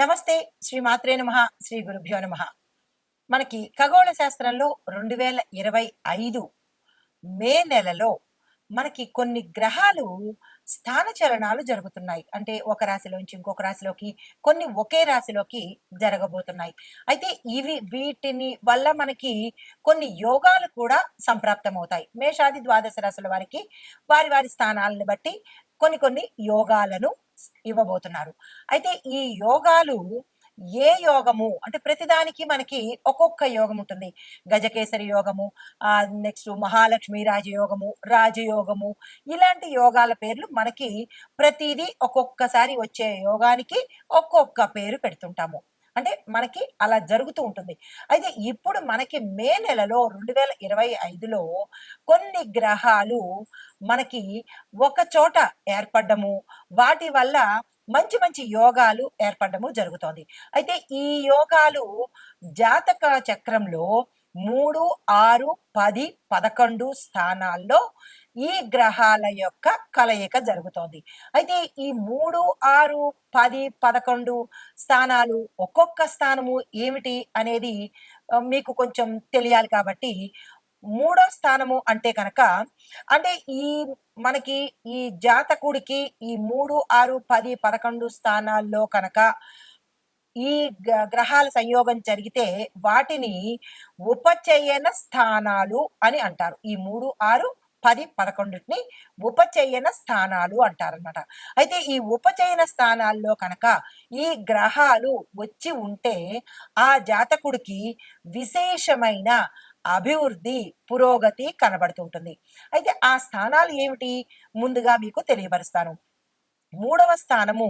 నమస్తే. శ్రీ మాత్రే నమః. శ్రీ గురుభ్యో నమః. మనకి ఖగోళ శాస్త్రంలో 2025 మే నెలలో మనకి కొన్ని గ్రహాలు స్థానచలనాలు జరుగుతున్నాయి. అంటే ఒక రాశిలోంచి ఇంకొక రాశిలోకి, కొన్ని ఒకే రాశిలోకి జరగబోతున్నాయి. అయితే వీటిని వల్ల మనకి కొన్ని యోగాలు కూడా సంప్రాప్తమవుతాయి. మేషాది ద్వాదశ రాశుల వారికి వారి వారి స్థానాలను బట్టి కొన్ని కొన్ని యోగాలను ఇవ్వబోతున్నారు. అయితే ఈ యోగాలు ఏ యోగము అంటే ప్రతిదానికి మనకి ఒక్కొక్క యోగం ఉంటుంది. గజకేసరి యోగము, నెక్స్ట్ మహాలక్ష్మి రాజయోగము, రాజయోగము, ఇలాంటి యోగాల పేర్లు మనకి ప్రతిదీ ఒక్కొక్కసారి వచ్చే యోగానికి ఒక్కొక్క పేరు పెడుతుంటాము. అంటే మనకి అలా జరుగుతూ ఉంటుంది. అయితే ఇప్పుడు మనకి మే నెలలో 2025లో కొన్ని గ్రహాలు మనకి ఒక చోట ఏర్పడ్డము, వాటి వల్ల మంచి మంచి యోగాలు ఏర్పడము జరుగుతోంది. అయితే ఈ యోగాలు జాతక చక్రంలో 3, 6, 10, 11 స్థానాల్లో ఈ గ్రహాల యొక్క కలయిక జరుగుతోంది. అయితే ఈ 3, 6, 10, 11 స్థానాలు ఒక్కొక్క స్థానము ఏమిటి అనేది మీకు కొంచెం తెలియాలి కాబట్టి, మూడో స్థానము అంటే కనుక అంటే మనకి ఈ జాతకుడికి ఈ 3, 6, 10, 11 స్థానాల్లో కనుక ఈ గ్రహాల సంయోగం జరిగితే వాటిని ఉపచయన స్థానాలు అని అంటారు. ఈ 3, 6, 10, 11ని ఉపచయన స్థానాలు అంటారనమాట. అయితే ఈ ఉపచయన స్థానాల్లో కనుక ఈ గ్రహాలు వచ్చి ఉంటే ఆ జాతకుడికి విశేషమైన అభివృద్ధి, పురోగతి కనబడుతుంటుంది. అయితే ఆ స్థానాలు ఏమిటి ముందుగా మీకు తెలియపరుస్తాను. మూడవ స్థానము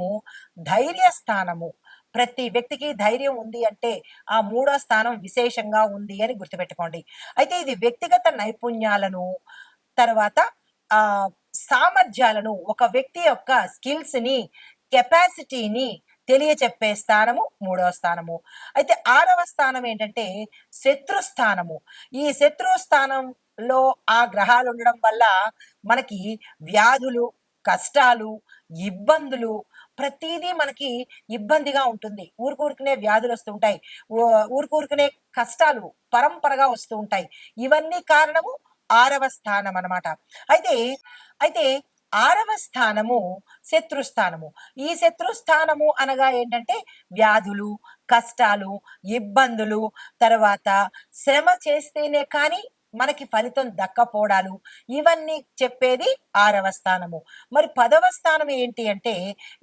ధైర్య స్థానము. ప్రతి వ్యక్తికి ధైర్యం ఉంది అంటే ఆ మూడో స్థానం విశేషంగా ఉంది అని గుర్తుపెట్టుకోండి. అయితే ఇది వ్యక్తిగత నైపుణ్యాలను, తర్వాత ఆ సామర్థ్యాలను, ఒక వ్యక్తి యొక్క స్కిల్స్ ని, కెపాసిటీని తెలియచెప్పే స్థానము మూడవ స్థానము. అయితే ఆరవ స్థానం ఏంటంటే శత్రు స్థానము. ఈ శత్రు స్థానంలో ఆ గ్రహాలు ఉండడం వల్ల మనకి వ్యాధులు, కష్టాలు, ఇబ్బందులు, ప్రతిదీ మనకి ఇబ్బందిగా ఉంటుంది. ఊరుకూరుకునే వ్యాధులు వస్తుంటాయి. ఊరుకూరుకునే కష్టాలు పరంపరగా వస్తూ ఉంటాయి. ఇవన్నీ కారణము ఆరవ స్థానం అన్నమాట. అయితే అయితే ఆరవ స్థానము శత్రుస్థానము. ఈ శత్రుస్థానము అనగా ఏంటంటే వ్యాధులు, కష్టాలు, ఇబ్బందులు, తర్వాత శ్రమ చేస్తేనే కానీ మనకి ఫలితం దక్కపోవడాలు, ఇవన్నీ చెప్పేది ఆరవ స్థానము. మరి 10వ స్థానం ఏంటి అంటే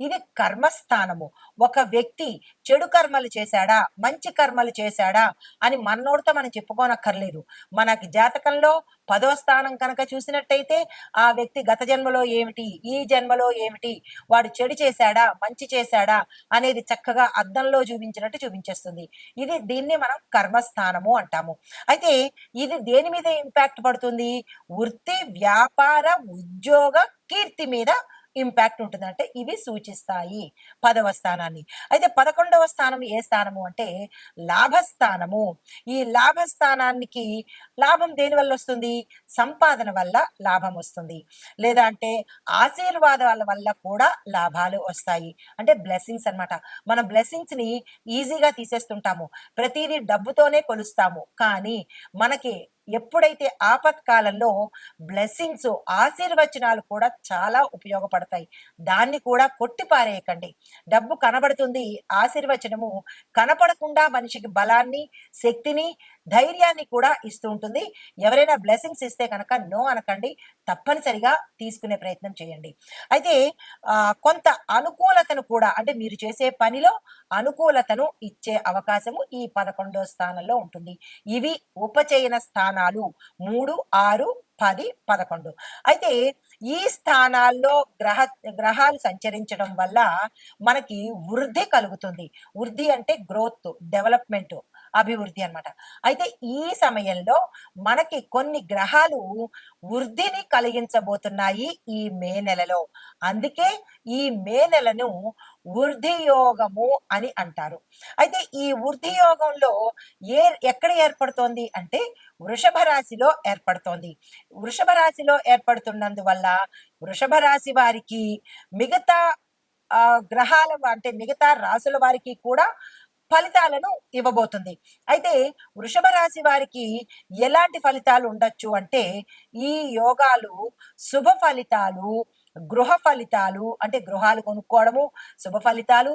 ఇది కర్మస్థానము. ఒక వ్యక్తి చెడు కర్మలు చేశాడా, మంచి కర్మలు చేశాడా అని మనోడితో మనం చెప్పుకోనక్కర్లేదు. మనకి జాతకంలో 10వ స్థానం కనుక చూసినట్టయితే ఆ వ్యక్తి గత జన్మలో ఏమిటి, ఈ జన్మలో ఏమిటి, వాడు చెడు చేశాడా, మంచి చేశాడా అనేది చక్కగా అద్దంలో చూపించినట్టు చూపించేస్తుంది. దీన్ని మనం కర్మస్థానము అంటాము. అయితే ఇది దేని మీద ఇంపాక్ట్ పడుతుంది? వృత్తి, వ్యాపార, ఉద్యోగ, కీర్తి మీద ఇంపాక్ట్ ఉంటుంది. అంటే ఇవి సూచిస్తాయి 10వ స్థానాన్ని. అయితే 11వ స్థానం ఏ స్థానము అంటే లాభస్థానము. ఈ లాభస్థానానికి లాభం దేని వల్ల వస్తుంది? సంపాదన వల్ల లాభం వస్తుంది. లేదా అంటే ఆశీర్వాదాల వల్ల కూడా లాభాలు వస్తాయి. అంటే బ్లెస్సింగ్స్ అన్నమాట. మనం బ్లెస్సింగ్స్ ని ఈజీగా తీసేస్తుంటాము. ప్రతిదీ డబ్బుతోనే కొలుస్తాము. కానీ మనకి ఎప్పుడైతే ఆపత్కాలంలో బ్లెస్సింగ్స్, ఆశీర్వచనాలు కూడా చాలా ఉపయోగపడతాయి. దాన్ని కూడా కొట్టి పారేయకండి. డబ్బు కనబడుతుంది, ఆశీర్వచనము కనపడకుండా మనిషికి బలాన్ని, శక్తిని, ధైర్యాన్ని కూడా ఇస్తూ ఉంటుంది. ఎవరైనా బ్లెస్సింగ్స్ ఇస్తే కనుక నో అనకండి. తప్పనిసరిగా తీసుకునే ప్రయత్నం చేయండి. అయితే కొంత అనుకూలతను కూడా, అంటే మీరు చేసే పనిలో అనుకూలతను ఇచ్చే అవకాశము ఈ 11వ స్థానంలో ఉంటుంది. ఇవి ఉపచయన స్థానాలు 3, 6, 10, 11. అయితే ఈ స్థానాల్లో గ్రహాలు సంచరించడం వల్ల మనకి వృద్ధి కలుగుతుంది. వృద్ధి అంటే గ్రోత్, డెవలప్మెంట్, అభివృద్ధి అన్నమాట. అయితే ఈ సమయంలో మనకి కొన్ని గ్రహాలు వృద్ధిని కలిగించబోతున్నాయి ఈ మే నెలలో. అందుకే ఈ మే నెలను వృద్ధి యోగము అని అంటారు. అయితే ఈ వృద్ధి యోగంలో ఎక్కడ ఏర్పడుతోంది అంటే వృషభ రాశిలో ఏర్పడుతోంది. వృషభ రాశిలో ఏర్పడుతున్నందువల్ల వృషభ రాశి వారికి మిగతా గ్రహాల అంటే మిగతా రాసుల వారికి కూడా ఫలితాలను ఇవ్వబోతుంది. అయితే వృషభ రాశి వారికి ఎలాంటి ఫలితాలు ఉండొచ్చు అంటే, ఈ యోగాలు శుభ ఫలితాలు, గృహ ఫలితాలు అంటే గృహాలు కొనుక్కోవడము, శుభ ఫలితాలు,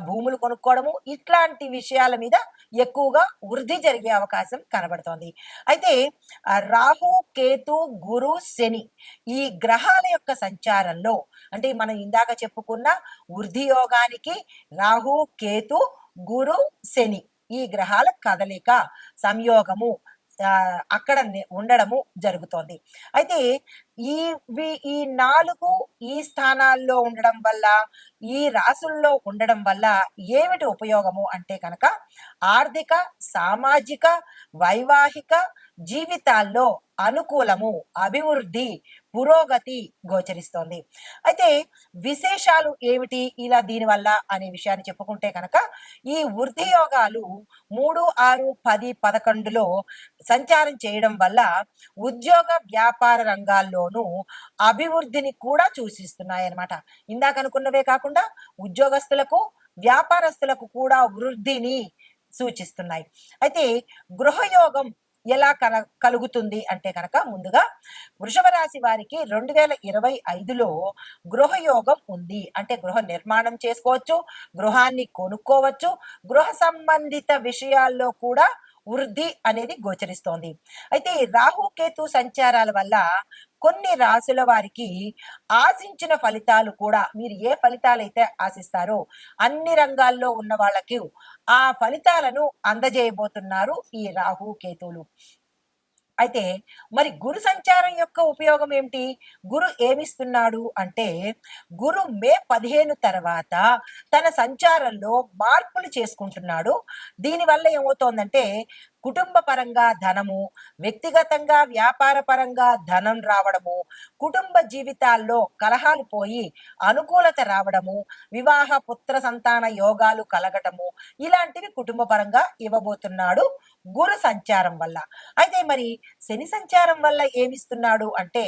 భూములు కొనుక్కోవడము ఇట్లాంటి విషయాల మీద ఎక్కువగా వృద్ధి జరిగే అవకాశం కనబడుతోంది. అయితే రాహు, కేతు, గురు, శని ఈ గ్రహాల యొక్క సంచారంలో అంటే మనం ఇందాక చెప్పుకున్న వృద్ధి యోగానికి రాహు, కేతు, గురు, శని ఈ గ్రహాల కదలిక, సంయోగము అక్కడ ఉండడము జరుగుతోంది. అయితే ఈ 4 ఈ స్థానాల్లో ఉండడం వల్ల, ఈ రాసుల్లో ఉండడం వల్ల ఏమిటి ఉపయోగము అంటే కనుక ఆర్థిక, సామాజిక, వైవాహిక జీవితాల్లో అనుకూలము, అభివృద్ధి, పురోగతి గోచరిస్తోంది. అయితే విశేషాలు ఏమిటి ఇలా దీనివల్ల అనే విషయాన్ని చెప్పుకుంటే కనుక ఈ వృద్ధి యోగాలు 3, 6, 10, 11లో సంచారం చేయడం వల్ల ఉద్యోగ వ్యాపార రంగాల్లోనూ అభివృద్ధిని కూడా సూచిస్తున్నాయన్నమాట. ఇందాక అనుకున్నవే కాకుండా ఉద్యోగస్తులకు, వ్యాపారస్తులకు కూడా వృద్ధిని సూచిస్తున్నాయి. అయితే గృహయోగం ఎలా కలుగుతుంది అంటే కనుక ముందుగా వృషభ రాశి వారికి 2025లో గృహయోగం ఉంది. అంటే గృహ నిర్మాణం చేసుకోవచ్చు, గృహాన్ని కొనుక్కోవచ్చు, గృహ సంబంధిత విషయాల్లో కూడా వృద్ధి అనేది గోచరిస్తోంది. అయితే రాహు, కేతు సంచారాల వల్ల కొన్ని రాశుల వారికి ఆశించిన ఫలితాలు కూడా మీరు ఏ ఫలితాలైతే ఆశిస్తారో అన్ని రంగాల్లో ఉన్న వాళ్ళకి ఆ ఫలితాలను అందజేయబోతున్నారు ఈ రాహు, కేతువులు. అయితే మరి గురు సంచారం యొక్క ఉపయోగం ఏమిటి? గురు ఏమిస్తున్నాడు అంటే గురు మే 15 తర్వాత తన సంచారంలో మార్పులు చేసుకుంటున్నాడు. దీనివల్ల ఏమవుతోందంటే కుటుంబ పరంగా ధనము, వ్యక్తిగతంగా వ్యాపార పరంగా ధనం రావడము, కుటుంబ జీవితాల్లో కలహాలు పోయి అనుకూలత రావడము, వివాహ పుత్ర సంతాన యోగాలు కలగటము ఇలాంటివి కుటుంబ పరంగా ఇవ్వబోతున్నాడు గురు సంచారం వల్ల. అయితే మరి శని సంచారం వల్ల ఏమిస్తున్నాడు అంటే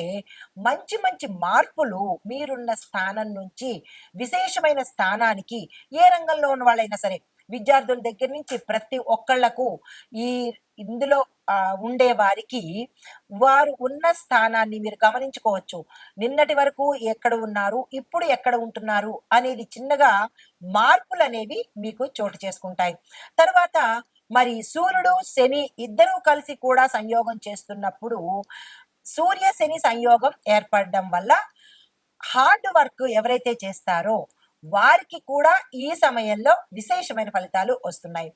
మంచి మంచి మార్పులు మీరున్న స్థానం నుంచి విశేషమైన స్థానానికి ఏ రంగంలో ఉన్న వాళ్ళైనా సరే విద్యార్థుల దగ్గర నుంచి ప్రతి ఒక్కళ్లకు ఈ ఇందులో ఉండే వారికి వారు ఉన్న స్థానాన్ని మీరు గమనించుకోవచ్చు. నిన్నటి వరకు ఎక్కడ ఉన్నారు, ఇప్పుడు ఎక్కడ ఉంటున్నారు అనేది చిన్నగా మార్పులు అనేవి మీకు చోటు చేసుకుంటాయి. తర్వాత మరి సూర్యుడు, శని ఇద్దరూ కలిసి కూడా సంయోగం చేస్తున్నప్పుడు సూర్య శని సంయోగం ఏర్పడడం వల్ల హార్డ్ వర్క్ ఎవరైతే చేస్తారో వారికి కూడా ఈ సమయంలో విశేషమైన ఫలితాలు వస్తున్నాయి.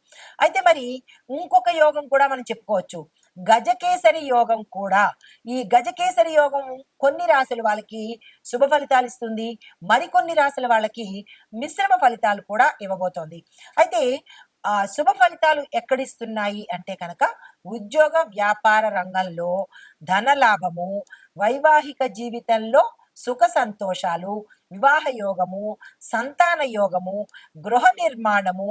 అయితే మరి ఇంకొక యోగం కూడా మనం చెప్పుకోవచ్చు, గజకేసరి యోగం కూడా. ఈ గజకేసరి యోగం కొన్ని రాశుల వాళ్ళకి శుభ ఫలితాలు ఇస్తుంది, మరికొన్ని రాశుల వాళ్ళకి మిశ్రమ ఫలితాలు కూడా ఇవ్వబోతోంది. అయితే శుభ ఫలితాలు ఎక్కడిస్తున్నాయి అంటే కనుక ఉద్యోగ వ్యాపార రంగంలో ధన లాభము, వైవాహిక జీవితంలో సుఖ సంతోషాలు, వివాహ యోగము, సంతాన యోగము, గృహ నిర్మాణము,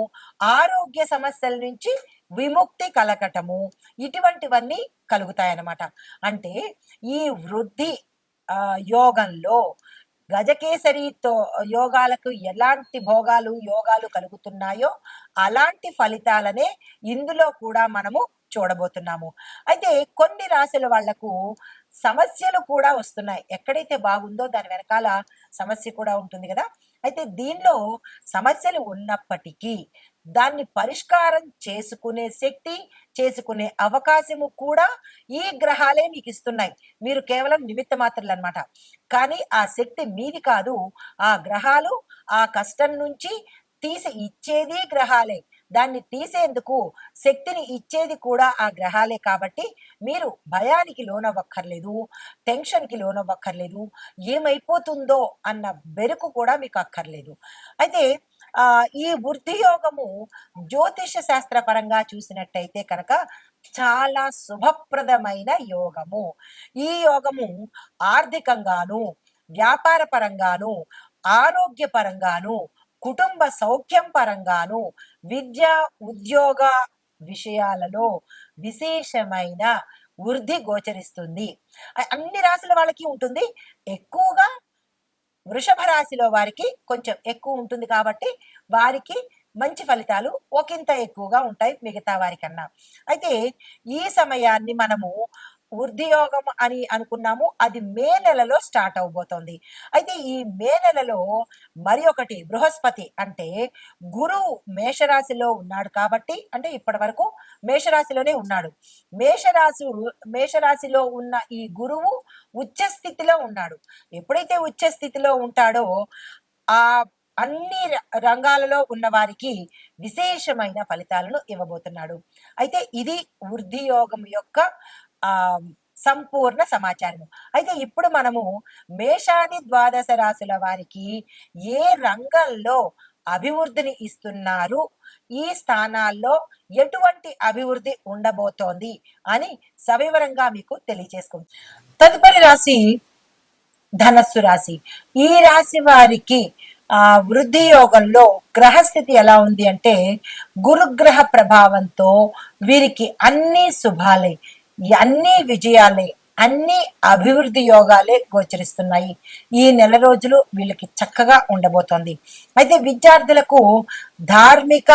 ఆరోగ్య సమస్యల నుంచి విముక్తి కలగటము ఇటువంటివన్నీ కలుగుతాయన్నమాట. అంటే ఈ వృద్ధి యోగంలో గజకేసరితో యోగాలకు ఎలాంటి భోగాలు యోగాలు కలుగుతున్నాయో అలాంటి ఫలితాలనే ఇందులో కూడా మనము చూడబోతున్నాము. అయితే కొన్ని రాశుల వాళ్లకు సమస్యలు కూడా వస్తున్నాయి. ఎక్కడైతే బాగుందో దాని వెనకాల సమస్య కూడా ఉంటుంది కదా. అయితే దీనిలో సమస్యలు ఉన్నప్పటికీ దాన్ని పరిష్కారం చేసుకునే శక్తి, చేసుకునే అవకాశము కూడా ఈ గ్రహాలే మీకు ఇస్తున్నాయి. మీరు కేవలం నిమిత్త మాత్రలు అన్నమాట. కానీ ఆ శక్తి మీది కాదు, ఆ గ్రహాలు ఆ కష్టం నుంచి తీసి ఇచ్చేది గ్రహాలే. దాన్ని తీసేందుకు శక్తిని ఇచ్చేది కూడా ఆ గ్రహాలే. కాబట్టి మీరు భయానికి లోనవ్వక్కర్లేదు, టెన్షన్కి లోనవ్వక్కర్లేదు, ఏమైపోతుందో అన్న బెరుకు కూడా మీకు అక్కర్లేదు. అయితే ఈ వృద్ధి యోగము జ్యోతిష శాస్త్ర పరంగా చూసినట్టయితే కనుక చాలా శుభప్రదమైన యోగము. ఈ యోగము ఆర్థికంగాను, వ్యాపార పరంగాను, ఆరోగ్య పరంగాను, కుటుంబ సౌఖ్యం పరంగాను, విద్య ఉద్యోగ విషయాలలో విశేషమైన వృద్ధి గోచరిస్తుంది. అన్ని రాశుల వాళ్ళకి ఉంటుంది. ఎక్కువగా వృషభ రాశిలో వారికి కొంచెం ఎక్కువ ఉంటుంది కాబట్టి వారికి మంచి ఫలితాలు ఒకంత ఎక్కువగా ఉంటాయి మిగతా వారికన్నా. అయితే ఈ సమయాన్ని మనము వృద్ధియోగం అని అనుకున్నాము. అది మే నెలలో స్టార్ట్ అవబోతోంది. అయితే ఈ మే నెలలో మరి ఒకటి బృహస్పతి అంటే గురువు మేషరాశిలో ఉన్నాడు కాబట్టి, అంటే ఇప్పటి వరకు మేషరాశిలోనే ఉన్నాడు. మేషరాశి మేషరాశిలో ఉన్న ఈ గురువు ఉచ్చ స్థితిలో ఉన్నాడు. ఎప్పుడైతే ఉచ్చ స్థితిలో ఉంటాడో ఆ అన్ని రంగాలలో ఉన్న వారికి విశేషమైన ఫలితాలను ఇవ్వబోతున్నాడు. అయితే ఇది వృద్ధి యోగం యొక్క ఆ సంపూర్ణ సమాచారము. అయితే ఇప్పుడు మనము మేషాది ద్వాదశ రాశుల వారికి ఏ రంగంలో అభివృద్ధిని ఇస్తున్నారు, ఈ స్థానాల్లో ఎటువంటి అభివృద్ధి ఉండబోతోంది అని సవివరంగా మీకు తెలియజేసుకుంటాం. తదుపరి రాశి ధనస్సు రాశి. ఈ రాశి వారికి వృద్ధి యోగంలో గ్రహస్థితి ఎలా ఉంది అంటే గురుగ్రహ ప్రభావంతో వీరికి అన్ని శుభాలే, అన్ని విజయాలే, అన్ని అభివృద్ధి యోగాలే గోచరిస్తున్నాయి. ఈ నెల రోజులు వీళ్ళకి చక్కగా ఉండబోతోంది. అయితే విద్యార్థులకు ధార్మిక,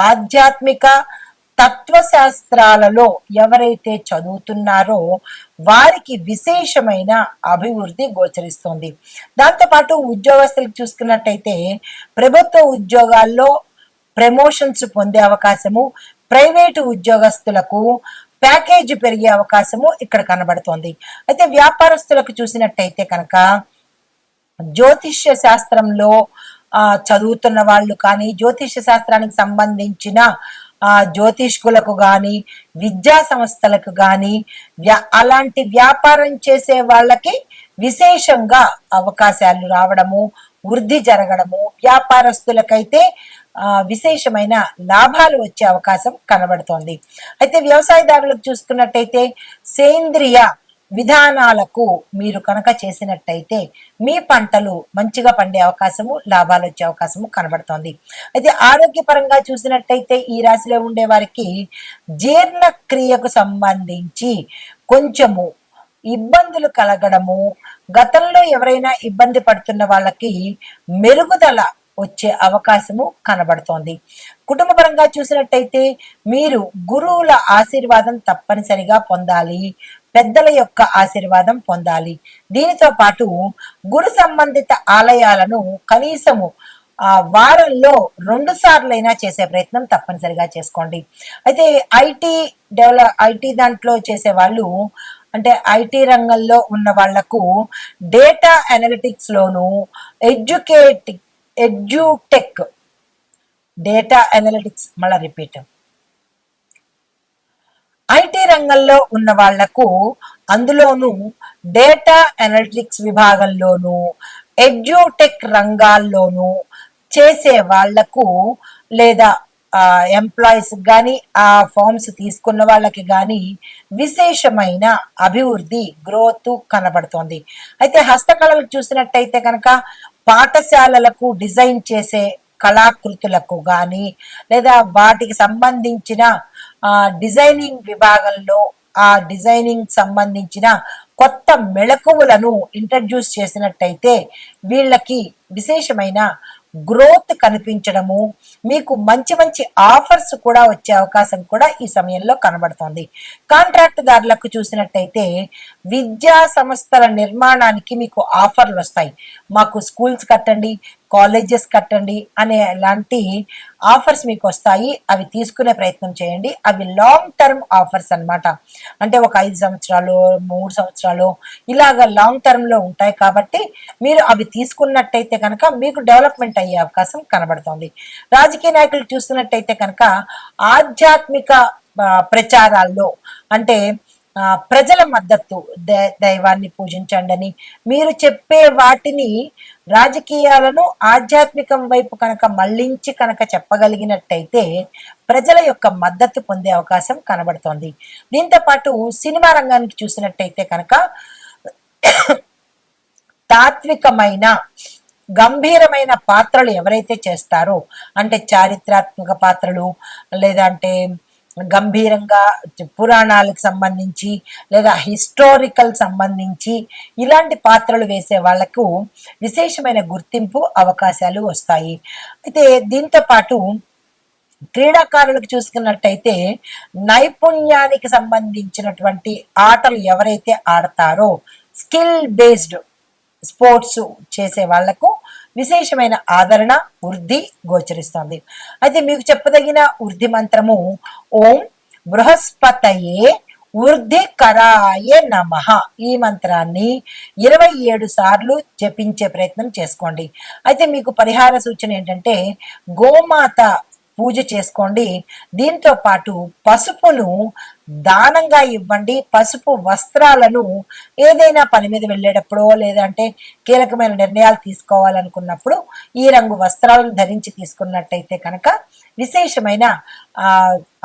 ఆధ్యాత్మిక, తత్వశాస్త్రాలలో ఎవరైతే చదువుతున్నారో వారికి విశేషమైన అభివృద్ధి గోచరిస్తుంది. దాంతోపాటు ఉద్యోగస్తులకు చూసుకున్నట్టయితే ప్రభుత్వ ఉద్యోగాల్లో ప్రమోషన్స్ పొందే అవకాశము, ప్రైవేటు ఉద్యోగస్తులకు ప్యాకేజీ పెరిగే అవకాశము ఇక్కడ కనబడుతోంది. అయితే వ్యాపారస్తులకు చూసినట్టయితే కనుక జ్యోతిష్య శాస్త్రంలో చదువుతున్న వాళ్ళు కానీ, జ్యోతిష్య శాస్త్రానికి సంబంధించిన జ్యోతిష్కులకు కానీ, విద్యా సంస్థలకు కానీ, అలాంటి వ్యాపారం చేసే వాళ్ళకి విశేషంగా అవకాశాలు రావడము, వృద్ధి జరగడము, వ్యాపారస్తులకైతే విశేషమైన లాభాలు వచ్చే అవకాశం కనబడుతోంది. అయితే వ్యవసాయదారులకు చూసుకున్నట్టయితే సేంద్రియ విధానాలకు మీరు కనుక చేసినట్టయితే మీ పంటలు మంచిగా పండే అవకాశము, లాభాలు వచ్చే అవకాశము కనబడుతోంది. అయితే ఆరోగ్యపరంగా చూసినట్టయితే ఈ రాశిలో ఉండే వారికి జీర్ణక్రియకు సంబంధించి కొంచెము ఇబ్బందులు కలగడము, గతంలో ఎవరైనా ఇబ్బంది పడుతున్న వాళ్ళకి మెరుగుదల వచ్చే అవకాశము కనబడుతోంది. కుటుంబ పరంగా చూసినట్టయితే మీరు గురువుల ఆశీర్వాదం తప్పనిసరిగా పొందాలి, పెద్దల యొక్క ఆశీర్వాదం పొందాలి. దీనితో పాటు గురు సంబంధిత ఆలయాలను కనీసము వారంలో 2 సార్లైనా చేసే ప్రయత్నం తప్పనిసరిగా చేసుకోండి. అయితే ఐటీ దాంట్లో చేసే వాళ్ళు, అంటే ఐటీ రంగంలో ఉన్న వాళ్లకు డేటా అనలిటిక్స్ లోను, ఎడ్యుటెక్ డేటా అనలిటిక్స్, మళ్ళీ రిపీట్, ఐటీ రంగంలో ఉన్న వాళ్లకు అందులోనూ డేటా అనలిటిక్స్ విభాగంలోను, ఎడ్యుటెక్ రంగాల్లోనూ చేసే వాళ్లకు లేదా ఎంప్లాయీస్ కానీ, ఆ ఫార్మ్స్ తీసుకున్న వాళ్ళకి కానీ విశేషమైన అభివృద్ధి, గ్రోత్ కనబడుతోంది. అయితే హస్తకళలు చూసినట్టయితే కనుక పాఠశాలలకు డిజైన్ చేసే కళాకృతులకు కానీ, లేదా వాటికి సంబంధించిన డిజైనింగ్ విభాగంలో ఆ డిజైనింగ్ సంబంధించిన కొత్త మెళకువలను ఇంట్రడ్యూస్ చేసినట్టయితే వీళ్ళకి విశేషమైన గ్రోత్ కనిపించడము, మీకు మంచి మంచి ఆఫర్స్ కూడా వచ్చే అవకాశం కూడా ఈ సమయంలో కనబడుతోంది. కాంట్రాక్ట్ దారులకు చూసినట్టయితే విద్యా సంస్థల నిర్మాణానికి మీకు ఆఫర్లు వస్తాయి. మాకు స్కూల్స్ కట్టండి, కాలేజెస్ కట్టండి అనే లాంటి ఆఫర్స్ మీకు వస్తాయి. అవి తీసుకునే ప్రయత్నం చేయండి. అవి లాంగ్ టర్మ్ ఆఫర్స్ అన్నమాట. అంటే ఒక 5 సంవత్సరాలు, 3 సంవత్సరాలు ఇలాగ లాంగ్ టర్మ్ లో ఉంటాయి. కాబట్టి మీరు అవి తీసుకున్నట్టయితే కనుక మీకు డెవలప్మెంట్ అయ్యే అవకాశం కనబడుతోంది. రాజకీయ నాయకులు చూస్తున్నట్టయితే కనుక ఆధ్యాత్మిక ప్రచారాల్లో, అంటే ప్రజల మద్దతు, దైవాన్ని పూజించండి అని మీరు చెప్పే వాటిని రాజకీయాలను ఆధ్యాత్మికం వైపు కనుక మళ్లించి కనుక చెప్పగలిగినట్టయితే ప్రజల యొక్క మద్దతు పొందే అవకాశం కనబడుతోంది. దీంతో పాటు సినిమా రంగానికి చూసినట్టయితే కనుక తాత్వికమైన గంభీరమైన పాత్రలు ఎవరైతే చేస్తారో, అంటే చారిత్రాత్మక పాత్రలు, లేదంటే గంభీరంగా పురాణాలకు సంబంధించి లేదా హిస్టారికల్ సంబంధించి ఇలాంటి పాత్రలు వేసే వాళ్లకు విశేషమైన గుర్తింపు అవకాశాలు వస్తాయి. అయితే దీంతో పాటు క్రీడాకారులకు చూసుకున్నట్టయితే నైపుణ్యానికి సంబంధించినటువంటి ఆటలు ఎవరైతే ఆడతారో స్కిల్ బేస్డ్ స్పోర్ట్స్ చేసే వాళ్లకు విశేషమైన ఆదరణ వృద్ధి గోచరిస్తుంది. అయితే మీకు చెప్పదగిన వృద్ధి మంత్రము ఓం బృహస్పతయే వృద్ధి కరాయ నమః. ఈ మంత్రాన్ని 27 సార్లు జపించే ప్రయత్నం చేసుకోండి. అయితే మీకు పరిహార సూచన ఏంటంటే గోమాత పూజ చేసుకోండి. దీంతో పాటు పసుపును దానంగా ఇవ్వండి. పసుపు వస్త్రాలను ఏదైనా పని మీద వెళ్ళేటప్పుడు లేదంటే కీలకమైన నిర్ణయాలు తీసుకోవాలనుకున్నప్పుడు ఈ రంగు వస్త్రాలను ధరించి తీసుకున్నట్టయితే కనుక విశేషమైన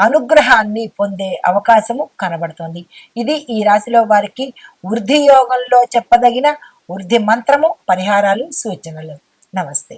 అనుగ్రహాన్ని పొందే అవకాశము కనబడుతుంది. ఇది ఈ రాశిలో వారికి వృద్ధి యోగంలో చెప్పదగిన వృద్ధి మంత్రము, పరిహారాలు, సూచనలు. నమస్తే.